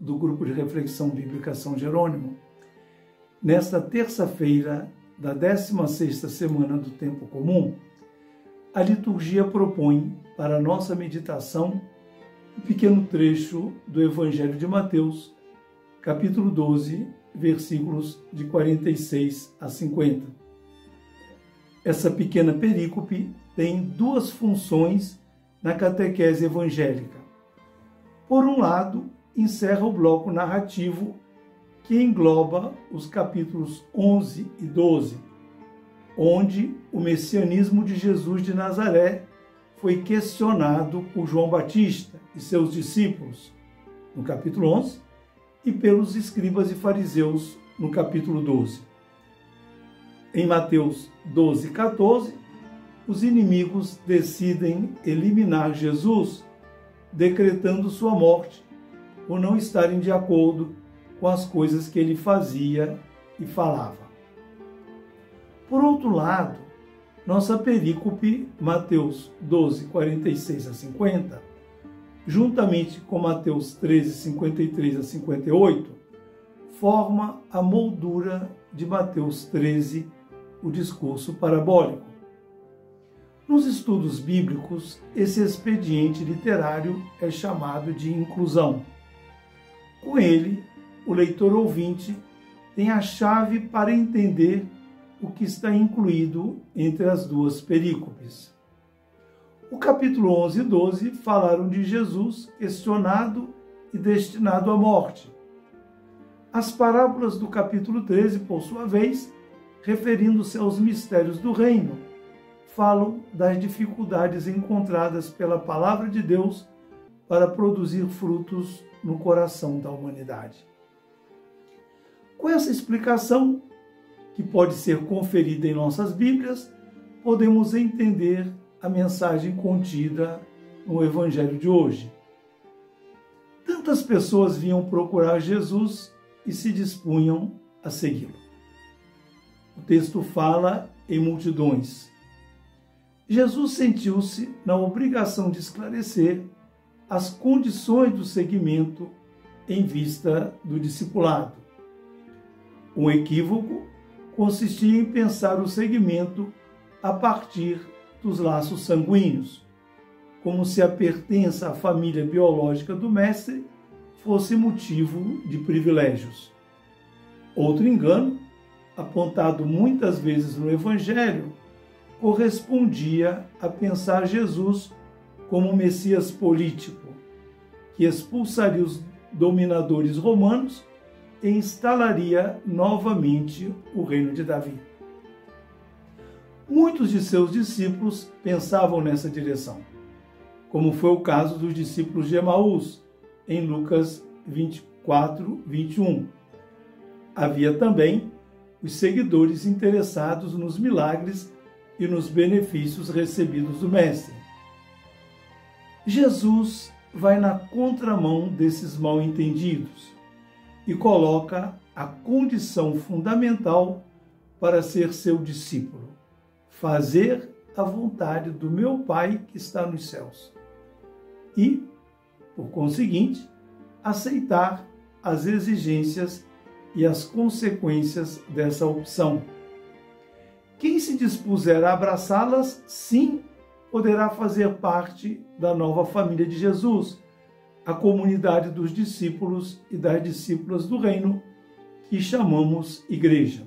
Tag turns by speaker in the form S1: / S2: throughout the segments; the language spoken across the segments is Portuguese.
S1: do Grupo de Reflexão Bíblica São Jerônimo. Nesta terça-feira da 16ª semana do Tempo Comum, a liturgia propõe para a nossa meditação um pequeno trecho do Evangelho de Mateus, capítulo 12, versículos de 46 a 50. Essa pequena perícope tem duas funções na catequese evangélica. Por um lado, encerra o bloco narrativo que engloba os capítulos 11 e 12, onde o messianismo de Jesus de Nazaré foi questionado por João Batista e seus discípulos, no capítulo 11, e pelos escribas e fariseus, no capítulo 12. Em Mateus 12, 14, os inimigos decidem eliminar Jesus, decretando sua morte, por não estarem de acordo com as coisas que ele fazia e falava. Por outro lado, nossa perícope, Mateus 12, 46 a 50, juntamente com Mateus 13, 53 a 58, forma a moldura de Mateus 13, o discurso parabólico. Nos estudos bíblicos, esse expediente literário é chamado de inclusão. Com ele, o leitor ouvinte tem a chave para entender o que está incluído entre as duas perícopes. O capítulo 11 e 12 falaram de Jesus questionado e destinado à morte. As parábolas do capítulo 13, por sua vez, referindo-se aos mistérios do reino, falam das dificuldades encontradas pela palavra de Deus para produzir frutos no coração da humanidade. Com essa explicação, que pode ser conferida em nossas Bíblias, podemos entender a mensagem contida no Evangelho de hoje. Tantas pessoas vinham procurar Jesus e se dispunham a segui-lo. O texto fala em multidões. Jesus sentiu-se na obrigação de esclarecer as condições do seguimento em vista do discipulado. Um equívoco consistia em pensar o seguimento a partir dos laços sanguíneos, como se a pertença à família biológica do mestre fosse motivo de privilégios. Outro engano, apontado muitas vezes no Evangelho, correspondia a pensar Jesus como um Messias político, que expulsaria os dominadores romanos e instalaria novamente o reino de Davi. Muitos de seus discípulos pensavam nessa direção, como foi o caso dos discípulos de Emaús, em Lucas 24, 21. Havia também os seguidores interessados nos milagres e nos benefícios recebidos do Mestre. Jesus vai na contramão desses mal-entendidos e coloca a condição fundamental para ser seu discípulo: fazer a vontade do meu Pai que está nos céus e, por conseguinte, aceitar as exigências e as consequências dessa opção. Quem se dispuser a abraçá-las, sim, poderá fazer parte da nova família de Jesus, a comunidade dos discípulos e das discípulas do reino, que chamamos Igreja.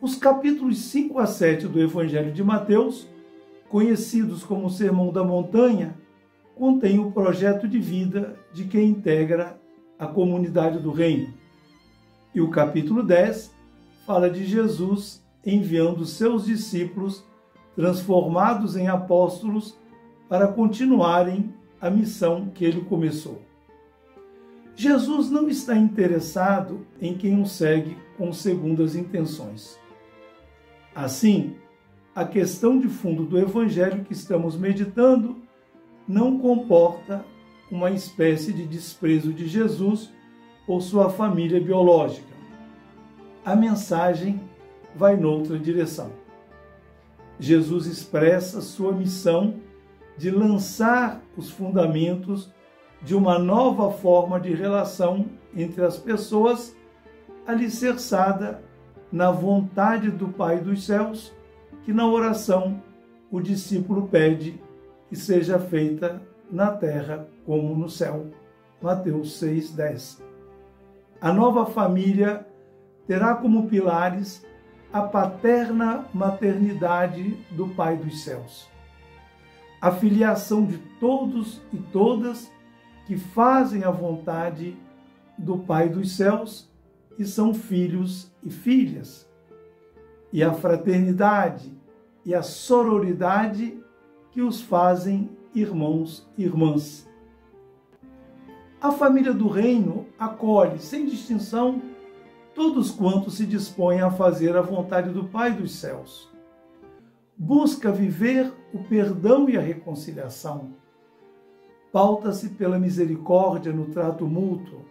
S1: Os capítulos 5 a 7 do Evangelho de Mateus, conhecidos como o Sermão da Montanha, contêm o projeto de vida de quem integra a comunidade do reino. E o capítulo 10 fala de Jesus enviando seus discípulos, transformados em apóstolos, para continuarem a missão que ele começou. Jesus não está interessado em quem o segue com segundas intenções. Assim, a questão de fundo do Evangelho que estamos meditando não comporta uma espécie de desprezo de Jesus por sua família biológica. A mensagem vai noutra direção. Jesus expressa sua missão de lançar os fundamentos de uma nova forma de relação entre as pessoas, alicerçada na vontade do Pai dos céus, que na oração o discípulo pede que seja feita na terra como no céu. Mateus 6:10. A nova família terá como pilares a paterna maternidade do Pai dos céus, a filiação de todos e todas que fazem a vontade do Pai dos céus e são filhos e filhas, e a fraternidade e a sororidade que os fazem irmãos e irmãs. A família do reino acolhe, sem distinção, todos quantos se dispõem a fazer a vontade do Pai dos céus. Busca viver o perdão e a reconciliação. Pauta-se pela misericórdia no trato mútuo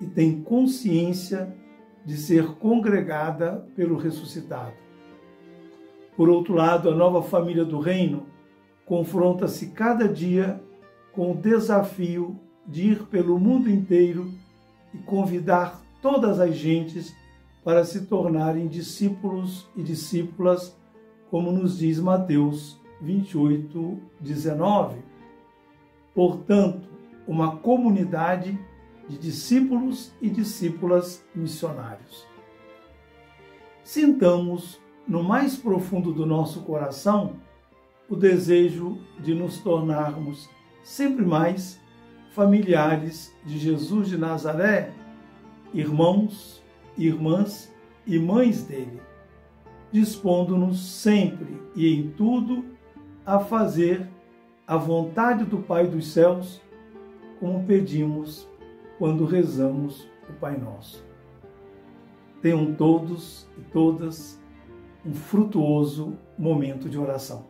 S1: e tem consciência de ser congregada pelo ressuscitado. Por outro lado, a nova família do reino confronta-se cada dia com o desafio de ir pelo mundo inteiro e convidar todas as gentes para se tornarem discípulos e discípulas, como nos diz Mateus 28:19. Portanto, uma comunidade de discípulos e discípulas missionários. Sintamos no mais profundo do nosso coração o desejo de nos tornarmos sempre mais familiares de Jesus de Nazaré, irmãos, irmãs e mães dele, dispondo-nos sempre e em tudo a fazer a vontade do Pai dos céus, como pedimos quando rezamos o Pai Nosso. Tenham todos e todas um frutuoso momento de oração.